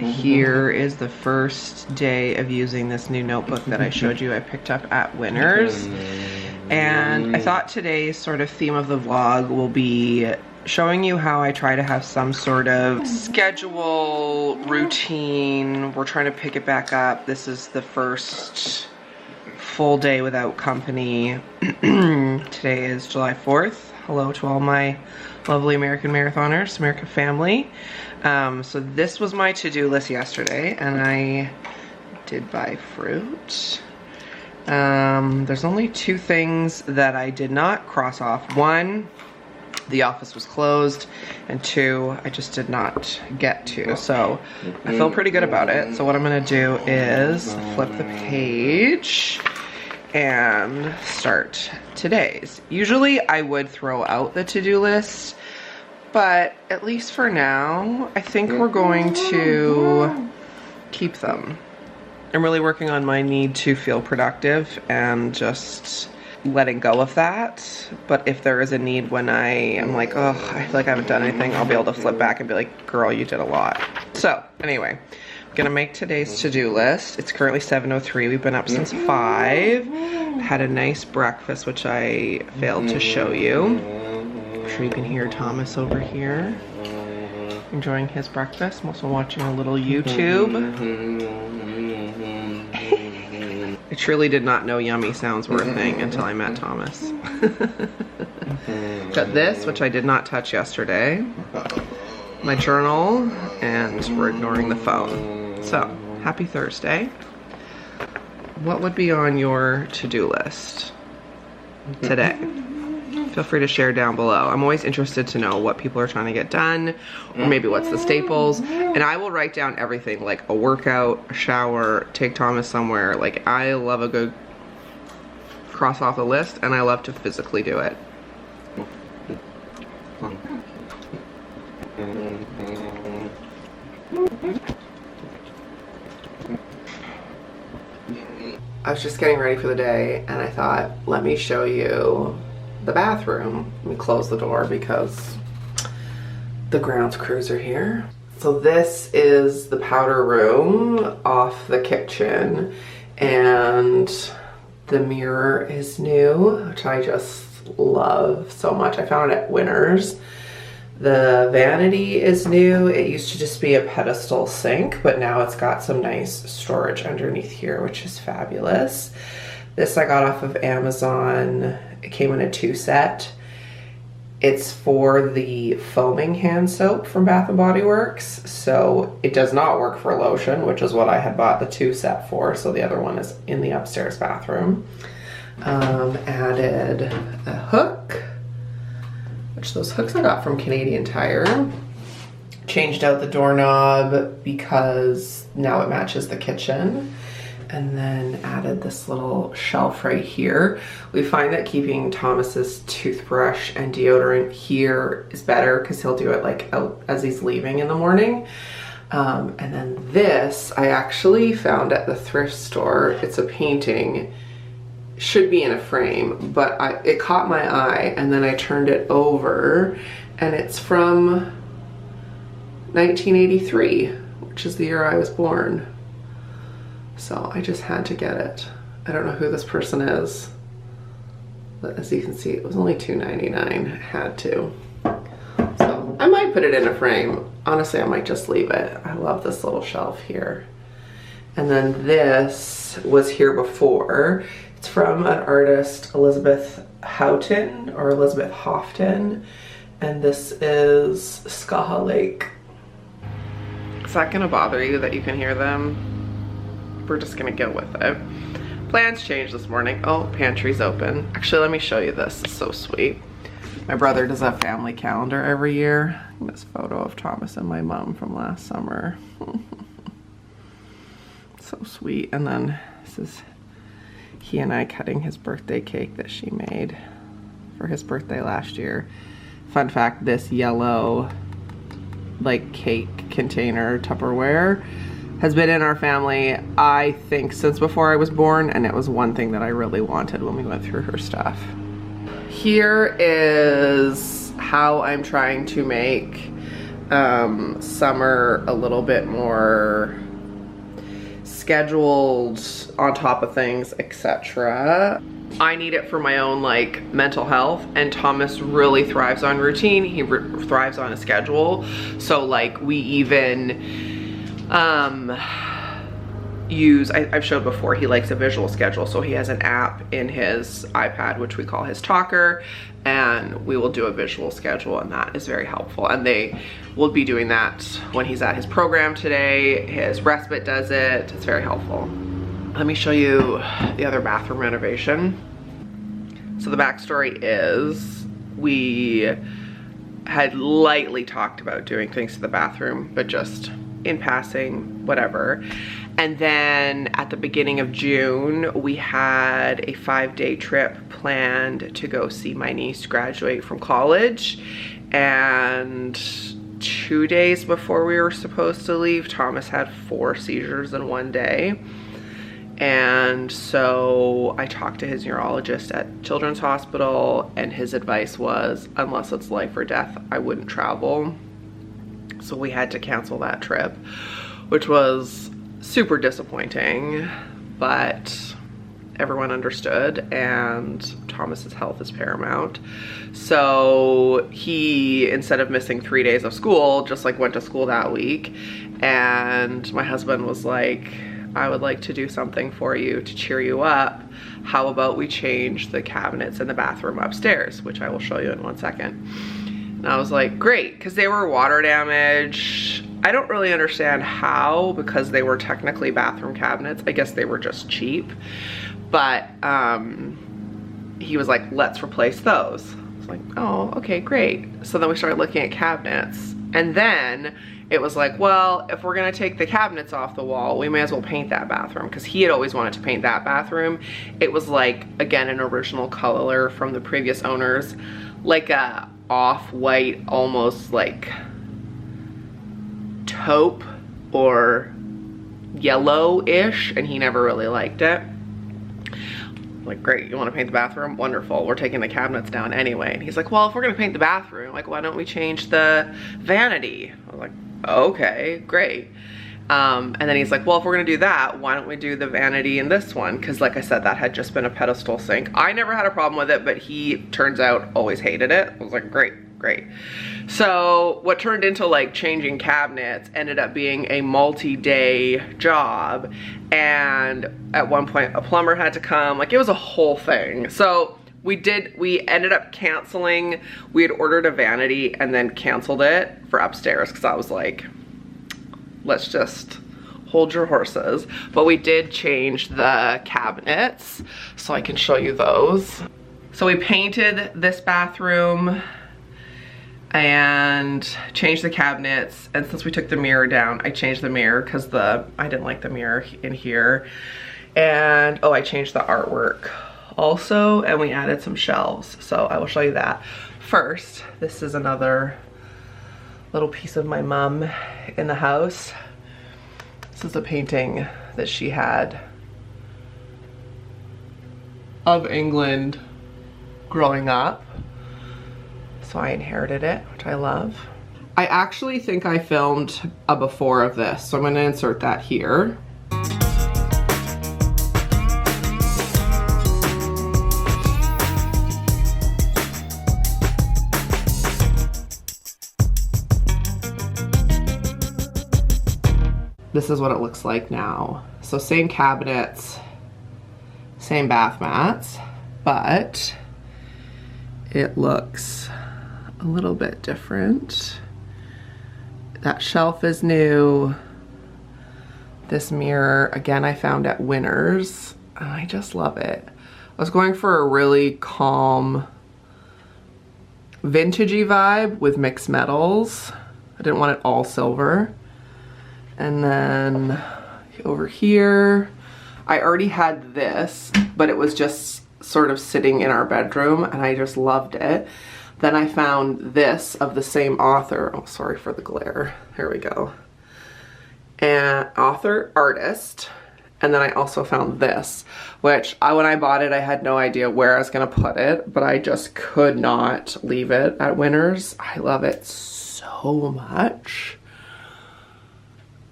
here is the first day of using this new notebook that I showed you I picked up at Winners. And I thought today's sort of theme of the vlog will be showing you how I try to have some sort of schedule, routine. We're trying to pick it back up. This is the first full day without company. Today is July 4th. Hello to all my lovely American marathoners, American family. So this was my to-do list yesterday, and I did buy fruit. There's only two things that I did not cross off. One, the office was closed, and two, I just did not get to. So I feel pretty good about it. So what I'm gonna do is flip the page and start today's. Usually I would throw out the to-do list, but at least for now, I think we're going to keep them. I'm really working on my need to feel productive and just letting go of that. But if there is a need when I am like, oh, I feel like I haven't done anything, I'll be able to flip back and be like, girl, you did a lot. So anyway, I'm gonna make today's to-do list. It's currently 7:03. We've been up since 5. Had a nice breakfast, which I failed to show you. I'm sure you can hear Thomas over here enjoying his breakfast. I'm also watching a little YouTube. I truly did not know yummy sounds were a thing until I met Thomas. Got this, which I did not touch yesterday. My journal, and we're ignoring the phone. So, happy Thursday. What would be on your to-do list today? Feel free to share down below. I'm always interested to know what people are trying to get done, or maybe what's the staples. And I will write down everything, like a workout, a shower, take Thomas somewhere. Like, I love a good cross off the list, and I love to physically do it. I was just getting ready for the day, and I thought, let me show you the bathroom. Let me close the door because the grounds crews are here. So this is the powder room off the kitchen, and the mirror is new, which I just love so much. I found it at Winners. The vanity is new. It used to just be a pedestal sink, but now it's got some nice storage underneath here, which is fabulous. This I got off of Amazon. It came in a 2-set. It's for the foaming hand soap from Bath & Body Works. So it does not work for lotion, which is what I had bought the 2-set for. So the other one is in the upstairs bathroom. Added a hook, which those hooks I got from Canadian Tire. Changed out the doorknob because now it matches the kitchen. And then added this little shelf right here. We find that keeping Thomas's toothbrush and deodorant here is better because he'll do it like out as he's leaving in the morning. And then this I actually found at the thrift store. It's a painting. Should be in a frame, but it caught my eye, and then I turned it over, and it's from 1983, which is the year I was born. So I just had to get it. I don't know who this person is, but as you can see, it was only $2.99. I had to. So I might put it in a frame. Honestly, I might just leave it. I love this little shelf here. And then this was here before. It's from an artist, Elizabeth Houghton, or Elizabeth Houghton, and this is Skaha Lake. Is that gonna bother you that you can hear them? We're just gonna go with it. Plans changed this morning. Oh, pantry's open. Actually, let me show you this. It's so sweet. My brother does a family calendar every year. This photo of Thomas and my mom from last summer. So sweet. And then this is he and I cutting his birthday cake that she made for his birthday last year. Fun fact, this yellow like cake container Tupperware has been in our family, I think, since before I was born, and it was one thing that I really wanted when we went through her stuff. Here is how I'm trying to make some are a little bit more scheduled, on top of things, etc. I need it for my own like mental health, and Thomas really thrives on routine. He thrives on a schedule. So like we even I've showed before, he likes a visual schedule. So he has an app in his iPad, which we call his talker, and we will do a visual schedule, and that is very helpful. And they will be doing that when he's at his program today. His respite does it. It's very helpful. Let me show you the other bathroom renovation. So the backstory is we had lightly talked about doing things to the bathroom, but just in passing, whatever. And then at the beginning of June, we had a 5-day trip planned to go see my niece graduate from college. And 2 days before we were supposed to leave, Thomas had 4 seizures in one day. And so I talked to his neurologist at Children's Hospital, and his advice was, unless it's life or death, I wouldn't travel. So we had to cancel that trip, which was super disappointing, but everyone understood, and Thomas's health is paramount. So he, instead of missing 3 days of school, just like went to school that week. And my husband was like, I would like to do something for you to cheer you up. How about we change the cabinets in the bathroom upstairs, which I will show you in 1 second. And I was like, great, because they were water damaged. I don't really understand how, because they were technically bathroom cabinets. I guess they were just cheap. But he was like, let's replace those. I was like, oh, okay, great. So then we started looking at cabinets. And then it was like, well, if we're gonna take the cabinets off the wall, we may as well paint that bathroom, because he had always wanted to paint that bathroom. It was like, again, an original color from the previous owners, like a off-white, almost like taupe or yellow-ish, and he never really liked it. Like, great, you want to paint the bathroom? Wonderful, we're taking the cabinets down anyway. And he's like, well, if we're gonna paint the bathroom, like, why don't we change the vanity? I was like, okay, great. And then he's like, well, if we're gonna do that, why don't we do the vanity in this one? Because like I said, that had just been a pedestal sink. I never had a problem with it, but he, turns out, always hated it. I was like, great, great. So what turned into like changing cabinets ended up being a multi-day job. And at one point a plumber had to come. Like, it was a whole thing. So we ended up canceling. We had ordered a vanity and then canceled it for upstairs, because I was like, let's just hold your horses. But we did change the cabinets, so I can show you those. So we painted this bathroom and changed the cabinets. And since we took the mirror down, I changed the mirror because I didn't like the mirror in here. And oh, I changed the artwork also, and we added some shelves. So I will show you that. First, this is another little piece of my mom in the house. This is a painting that she had of England growing up. So I inherited it, which I love. I actually think I filmed a before of this, so I'm gonna insert that here. This is what it looks like now. So same cabinets, same bath mats, but it looks a little bit different. That shelf is new. This mirror, again, I found at Winners, and I just love it. I was going for a really calm, vintagey vibe with mixed metals. I didn't want it all silver. And then over here, I already had this, but it was just sort of sitting in our bedroom, and I just loved it. Then I found this of the same author. Oh, sorry for the glare. Here we go. And artist. And then I also found this, which when I bought it, I had no idea where I was gonna put it, but I just could not leave it at Winners. I love it so much.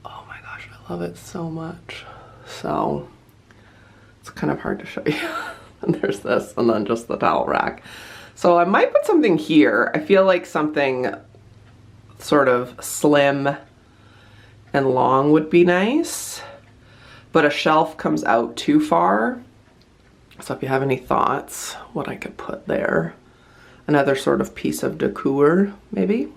Oh my gosh, I love it so much. So it's kind of hard to show you. And there's this, and then just the towel rack. So I might put something here. I feel like something sort of slim and long would be nice, but a shelf comes out too far. So if you have any thoughts, what I could put there. Another sort of piece of decor, maybe.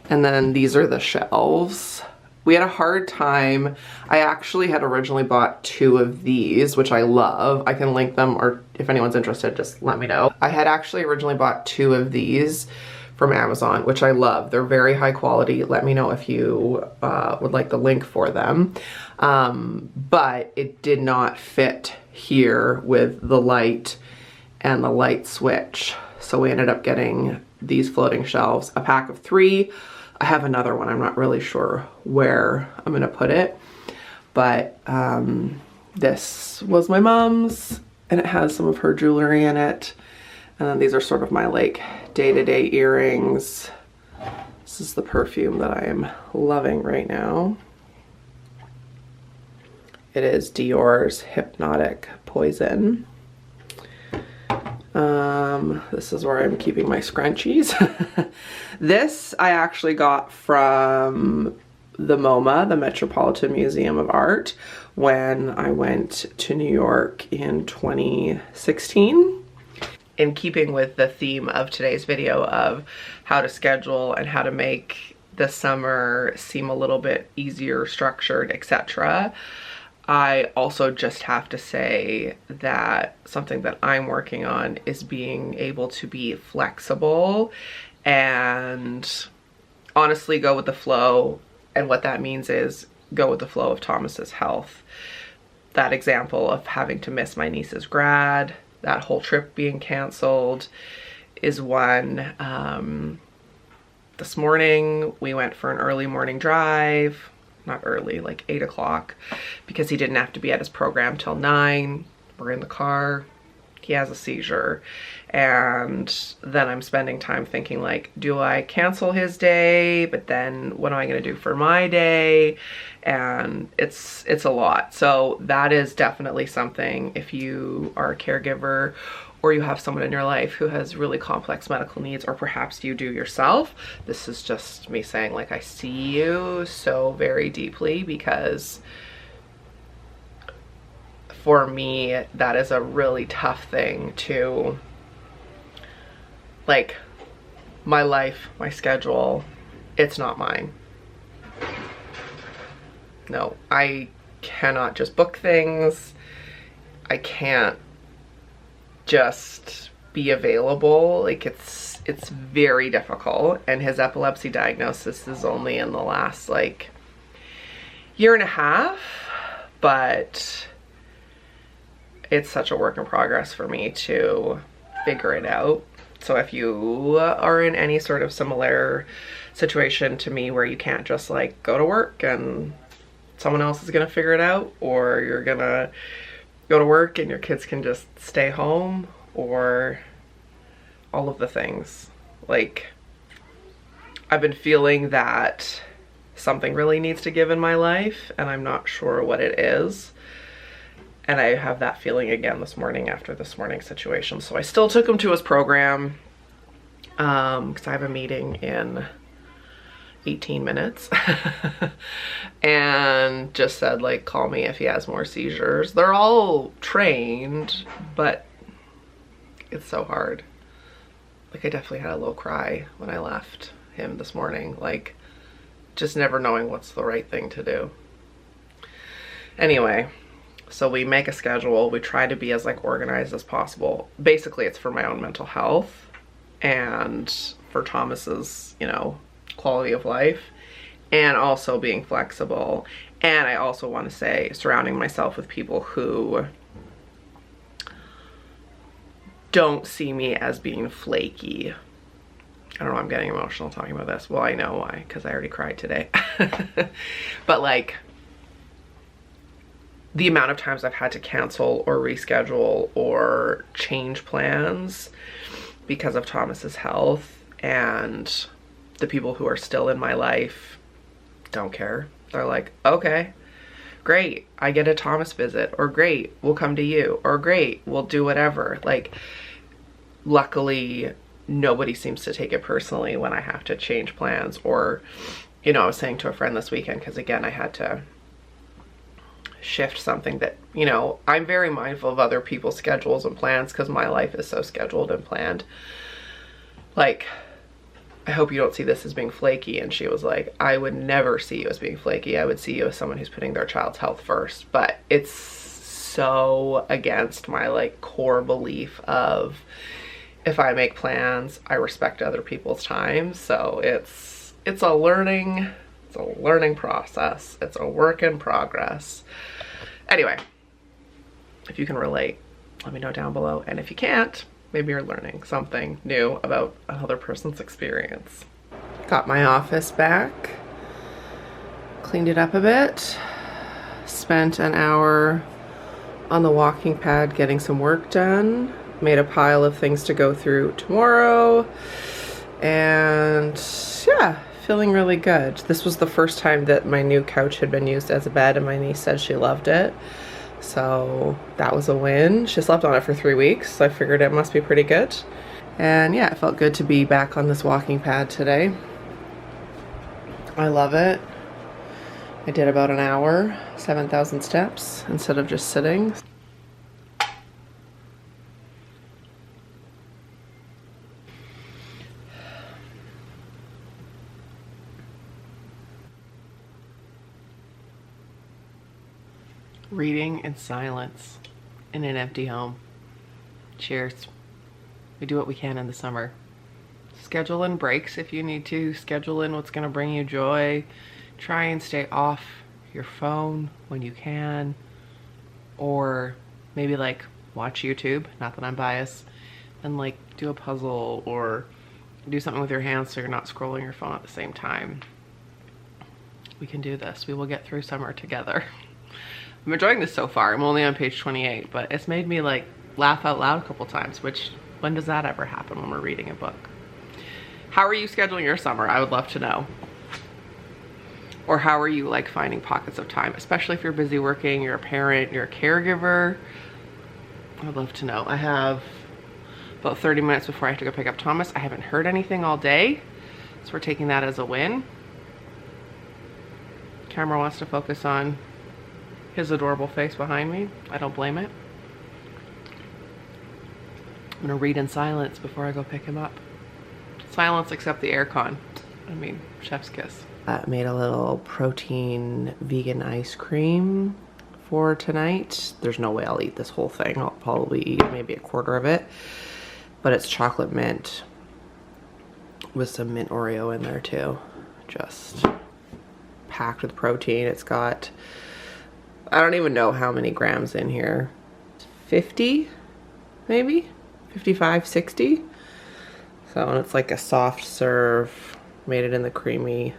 And then these are the shelves. We had a hard time. I actually had originally bought 2 of these, which I love. I can link them, or if anyone's interested, just let me know. I had actually originally bought 2 of these from Amazon, which I love. They're very high quality. Let me know if you would like the link for them. But it did not fit here with the light and the light switch. So we ended up getting these floating shelves, a pack of 3. I have another one. I'm not really sure where I'm gonna put it, but this was my mom's, and it has some of her jewelry in it. And then these are sort of my like day-to-day earrings. This is the perfume that I am loving right now. It is Dior's Hypnotic Poison. This is where I'm keeping my scrunchies. This I actually got from the MoMA, the Metropolitan Museum of Art, when I went to New York in 2016. In keeping with the theme of today's video of how to schedule and how to make the summer seem a little bit easier, structured, etc., I also just have to say that something that I'm working on is being able to be flexible and honestly go with the flow. And what that means is go with the flow of Thomas's health. That example of having to miss my niece's grad, that whole trip being canceled, is one. This morning we went for an early morning drive. Not early, like 8 o'clock, because he didn't have to be at his program till 9. We're in the car, he has a seizure, and then I'm spending time thinking like, do I cancel his day? But then what am I gonna do for my day? And it's a lot. So that is definitely something, if you are a caregiver or you have someone in your life who has really complex medical needs, or perhaps you do yourself, this is just me saying like, I see you so very deeply, because for me, that is a really tough thing to, like, my life, my schedule, it's not mine. No, I cannot just book things. I can't just be available. Like, it's very difficult. And his epilepsy diagnosis is only in the last like 1.5 years, but it's such a work in progress for me to figure it out. So if you are in any sort of similar situation to me where you can't just like go to work and someone else is gonna figure it out, or you're gonna go to work and your kids can just stay home, or all of the things, like, I've been feeling that something really needs to give in my life and I'm not sure what it is. And I have that feeling again this morning after this morning's situation. So I still took him to his program because I have a meeting in 18 minutes and just said like, call me if he has more seizures. They're all trained, but it's so hard. Like, I definitely had a little cry when I left him this morning, like just never knowing what's the right thing to do. Anyway, so we make a schedule. We try to be as like organized as possible. Basically, it's for my own mental health and for Thomas's, you know, quality of life, and also being flexible. And I also want to say surrounding myself with people who don't see me as being flaky. I don't know, I'm getting emotional talking about this. Well, I know why, because I already cried today. But like, the amount of times I've had to cancel or reschedule or change plans because of Thomas's health, and the people who are still in my life don't care. They're like, okay, great, I get a Thomas visit, or great, we'll come to you, or great, we'll do whatever. Like, luckily, nobody seems to take it personally when I have to change plans. Or, you know, I was saying to a friend this weekend, because again, I had to shift something that, you know, I'm very mindful of other people's schedules and plans because my life is so scheduled and planned. Like, I hope you don't see this as being flaky. And she was like, I would never see you as being flaky. I would see you as someone who's putting their child's health first. But it's so against my like core belief of, if I make plans, I respect other people's time. So it's a learning process. It's a work in progress. Anyway, if you can relate, let me know down below. And if you can't, maybe you're learning something new about another person's experience. Got my office back, cleaned it up a bit, spent an hour on the walking pad getting some work done, made a pile of things to go through tomorrow, and yeah, feeling really good. This was the first time that my new couch had been used as a bed, and my niece said she loved it. So that was a win. She slept on it for 3 weeks, so I figured it must be pretty good. And yeah, it felt good to be back on this walking pad today. I love it. I did about an hour, 7,000 steps instead of just sitting. Reading in silence in an empty home. Cheers. We do what we can in the summer. Schedule in breaks if you need to. Schedule in what's going to bring you joy. Try and stay off your phone when you can. Or maybe like watch YouTube, not that I'm biased, and like do a puzzle or do something with your hands so you're not scrolling your phone at the same time. We can do this. We will get through summer together. I'm enjoying this so far. I'm only on page 28, but it's made me like laugh out loud a couple times, which when does that ever happen when we're reading a book? How are you scheduling your summer? I would love to know. Or how are you like finding pockets of time, especially if you're busy working, you're a parent, you're a caregiver. I'd love to know. I have about 30 minutes before I have to go pick up Thomas. I haven't heard anything all day, so we're taking that as a win. Camera wants to focus on his adorable face behind me. I don't blame it. I'm gonna read in silence before I go pick him up. Silence except the aircon. I mean, chef's kiss. Made a little protein vegan ice cream for tonight. There's no way I'll eat this whole thing. I'll probably eat maybe a quarter of it. But it's chocolate mint with some mint Oreo in there too. Just packed with protein. It's got, I don't even know how many grams in here. 50 maybe? 55, 60? So, and it's like a soft serve. Made it in the creamy.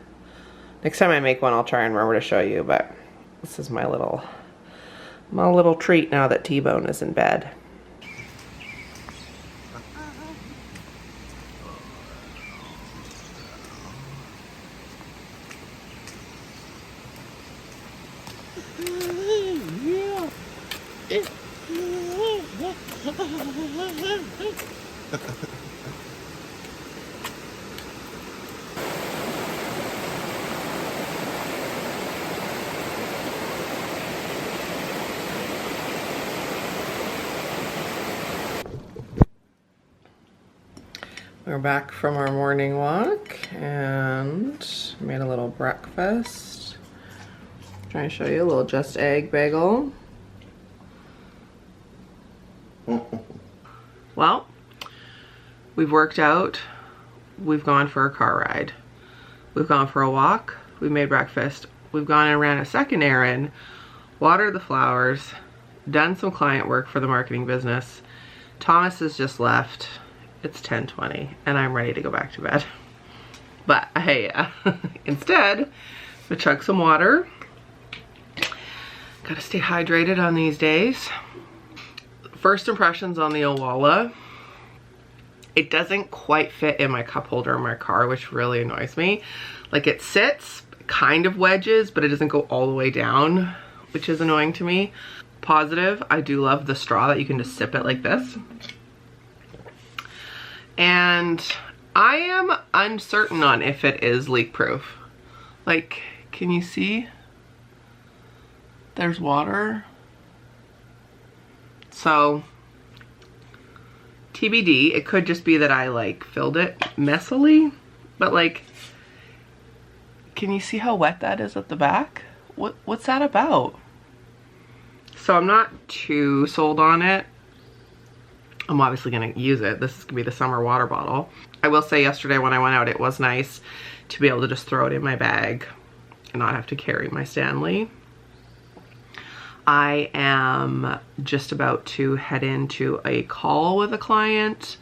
Next time I make one, I'll try and remember to show you, but this is my little treat now that T-Bone is in bed. We're back from our morning walk and made a little breakfast. Trying to show you a little just egg bagel. Well, we've worked out, we've gone for a car ride, we've gone for a walk, we made breakfast, we've gone and ran a second errand, watered the flowers, done some client work for the marketing business. Thomas has just left. It's 10:20 and I'm ready to go back to bed. But hey, instead, I'm gonna chug some water, Gotta stay hydrated on these days. First impressions on the Owala. It doesn't quite fit in my cup holder in my car, which really annoys me. Like, it sits, kind of wedges, but it doesn't go all the way down, which is annoying to me. Positive, I do love the straw that you can just sip it like this. And I am uncertain on if it is leak proof. Like, can you see? There's water. So, TBD, it could just be that I like filled it messily, but like, can you see how wet that is at the back? What's that about? So I'm not too sold on it. I'm obviously gonna use it. This is gonna be the summer water bottle. I will say yesterday when I went out, it was nice to be able to just throw it in my bag and not have to carry my Stanley. I am just about to head into a call with a client,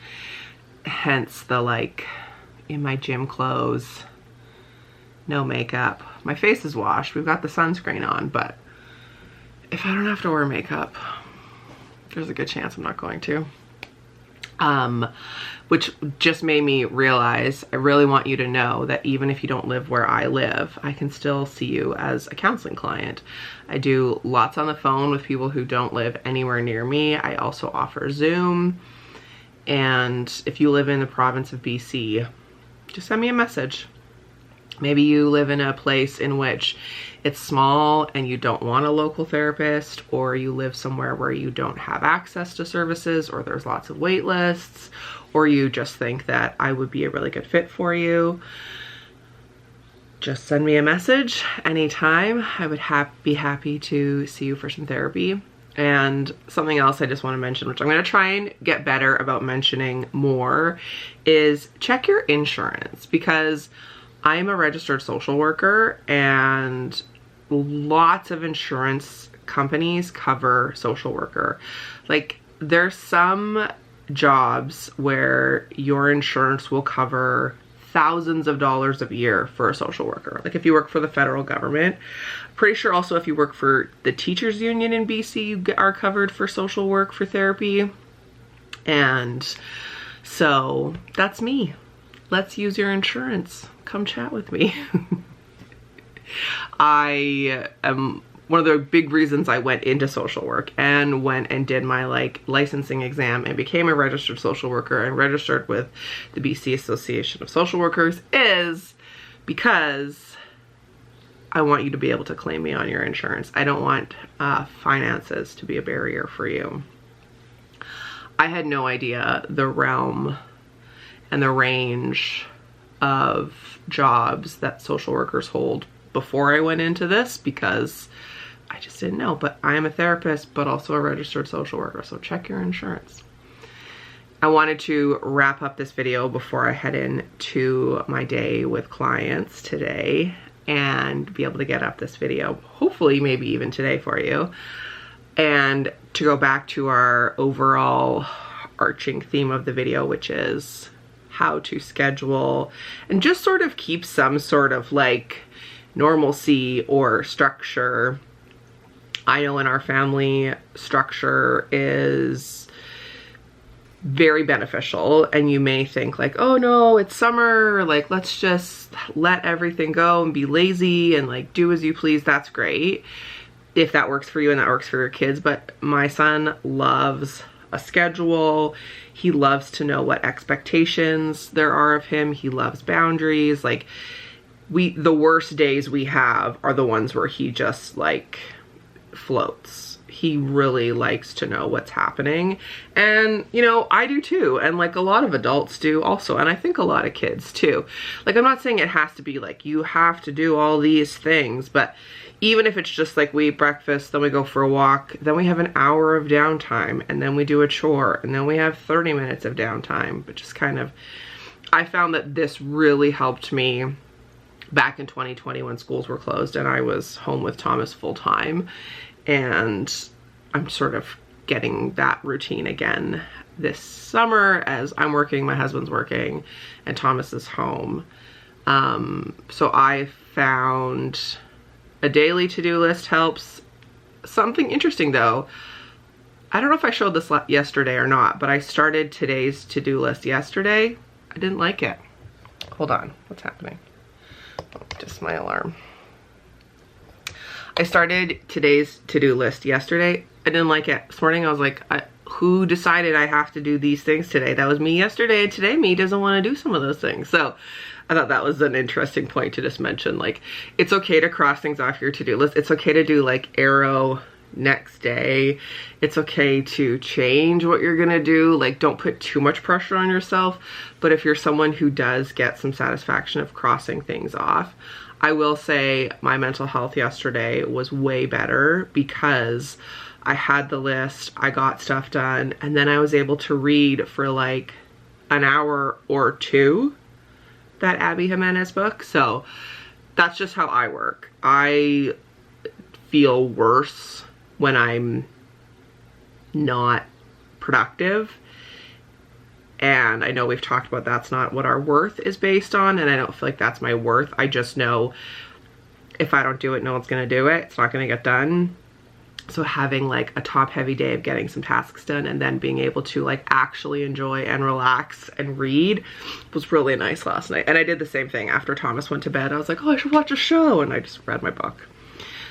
hence the like in my gym clothes, no makeup. My face is washed, we've got the sunscreen on, but if I don't have to wear makeup, there's a good chance I'm not going to. Which just made me realize I really want you to know that even if you don't live where I live, I can still see you as a counseling client. I do lots on the phone with people who don't live anywhere near me. I also offer Zoom. And if you live in the province of BC, just send me a message. Maybe you live in a place in which it's small and you don't want a local therapist, or you live somewhere where you don't have access to services, or there's lots of wait lists, or you just think that I would be a really good fit for you. Just send me a message anytime. I would be happy to see you for some therapy. And something else I just want to mention, which I'm going to try and get better about mentioning more, is check your insurance, because I am a registered social worker and lots of insurance companies cover social worker. Like, there's some jobs where your insurance will cover thousands of dollars a year for a social worker. Like if you work for the federal government. Pretty sure also if you work for the teachers union in BC, you are covered for social work for therapy. And so that's me. Let's use your insurance. Come chat with me. I am one of the big reasons I went into social work and went and did my like licensing exam and became a registered social worker and registered with the BC Association of Social Workers is because I want you to be able to claim me on your insurance. I don't want finances to be a barrier for you. I had no idea the realm and the range of jobs that social workers hold before I went into this, because I just didn't know. But I am a therapist, but also a registered social worker, so check your insurance. I wanted to wrap up this video before I head into my day with clients today and be able to get up this video, hopefully maybe even today for you, and to go back to our overall arching theme of the video, which is how to schedule and just sort of keep some sort of like normalcy or structure. I know in our family, structure is very beneficial, and you may think like, oh no, it's summer, like let's just let everything go and be lazy and like do as you please. That's great if that works for you and that works for your kids, but my son loves a schedule. He loves to know what expectations there are of him. He loves boundaries. Like the worst days we have are the ones where he just like floats. He really likes to know what's happening. And you know, I do too. And like a lot of adults do also. And I think a lot of kids too. Like, I'm not saying it has to be like you have to do all these things, but even if it's just like we eat breakfast, then we go for a walk, then we have an hour of downtime, and then we do a chore, and then we have 30 minutes of downtime. But just kind of, I found that this really helped me back in 2020 when schools were closed and I was home with Thomas full time. And I'm sort of getting that routine again this summer as I'm working, my husband's working, and Thomas is home. So I found a daily to-do list helps. Something interesting though, I don't know if I showed this yesterday or not, but I started today's to-do list yesterday. I didn't like it. Hold on, what's happening? Oh, just my alarm. I started today's to-do list yesterday. I didn't like it. This morning I was like, who decided I have to do these things today? That was me yesterday, and today me doesn't want to do some of those things. So I thought that was an interesting point to just mention. Like, it's okay to cross things off your to-do list. It's okay to do like arrow next day. It's okay to change what you're gonna do. Like, don't put too much pressure on yourself. But if you're someone who does get some satisfaction of crossing things off, I will say my mental health yesterday was way better because I had the list, I got stuff done, and then I was able to read for like an hour or two that Abby Jimenez book. So that's just how I work. I feel worse when I'm not productive. And I know we've talked about that's not what our worth is based on, and I don't feel like that's my worth. I just know if I don't do it, no one's gonna do it. It's not gonna get done. So having like a top heavy day of getting some tasks done and then being able to like actually enjoy and relax and read was really nice last night. And I did the same thing after Thomas went to bed. I was like, oh, I should watch a show, and I just read my book.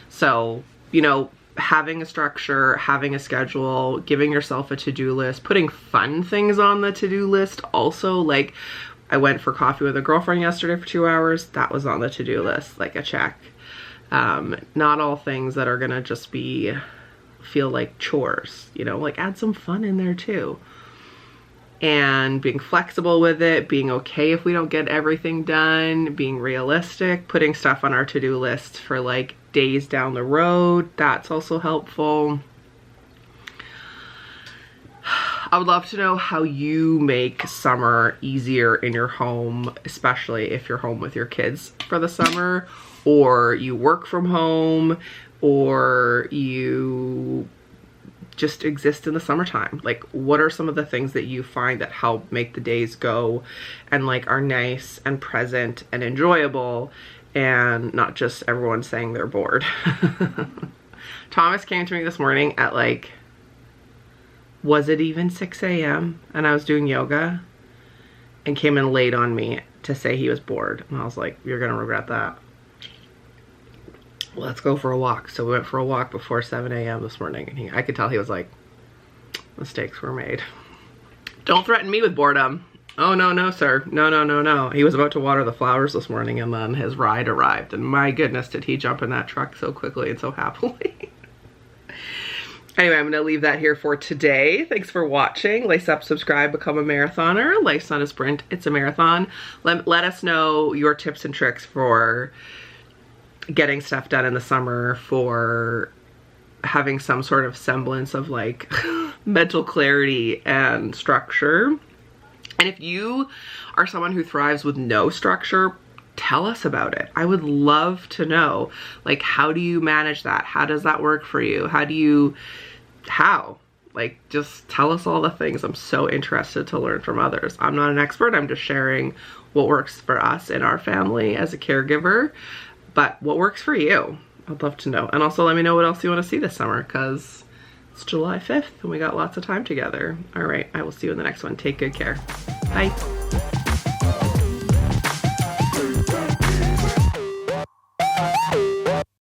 So, you know, having a structure, having a schedule, giving yourself a to-do list, putting fun things on the to-do list also. Like, I went for coffee with a girlfriend yesterday for 2 hours. That was on the to-do list, like a check. Not all things that are gonna just feel like chores, you know, like add some fun in there too. And being flexible with it, being okay if we don't get everything done, being realistic, putting stuff on our to-do list for like days down the road, that's also helpful. I would love to know how you make summer easier in your home, especially if you're home with your kids for the summer, or you work from home, or you just exist in the summertime. Like, what are some of the things that you find that help make the days go and like are nice and present and enjoyable, and not just everyone saying they're bored. Thomas came to me this morning at like, was it even 6 a.m.? And I was doing yoga, and came in late on me to say he was bored. And I was like, you're gonna regret that. Let's go for a walk. So we went for a walk before 7 a.m. this morning, and I could tell he was like, mistakes were made. Don't threaten me with boredom. Oh, no, no, sir. No, no, no, no. He was about to water the flowers this morning, and then his ride arrived, and my goodness, did he jump in that truck so quickly and so happily. Anyway, I'm going to leave that here for today. Thanks for watching. Lace up, subscribe, become a marathoner. Life's not a sprint, it's a marathon. Let us know your tips and tricks for getting stuff done in the summer, for having some sort of semblance of like mental clarity and structure. And if you are someone who thrives with no structure, tell us about it. I would love to know, like, how do you manage that? How does that work for you? Like, just tell us all the things. I'm so interested to learn from others. I'm not an expert. I'm just sharing what works for us in our family as a caregiver, but what works for you? I'd love to know. And also let me know what else you want to see this summer, because it's July 5th and we got lots of time together. All right, I will see you in the next one. Take good care. Bye.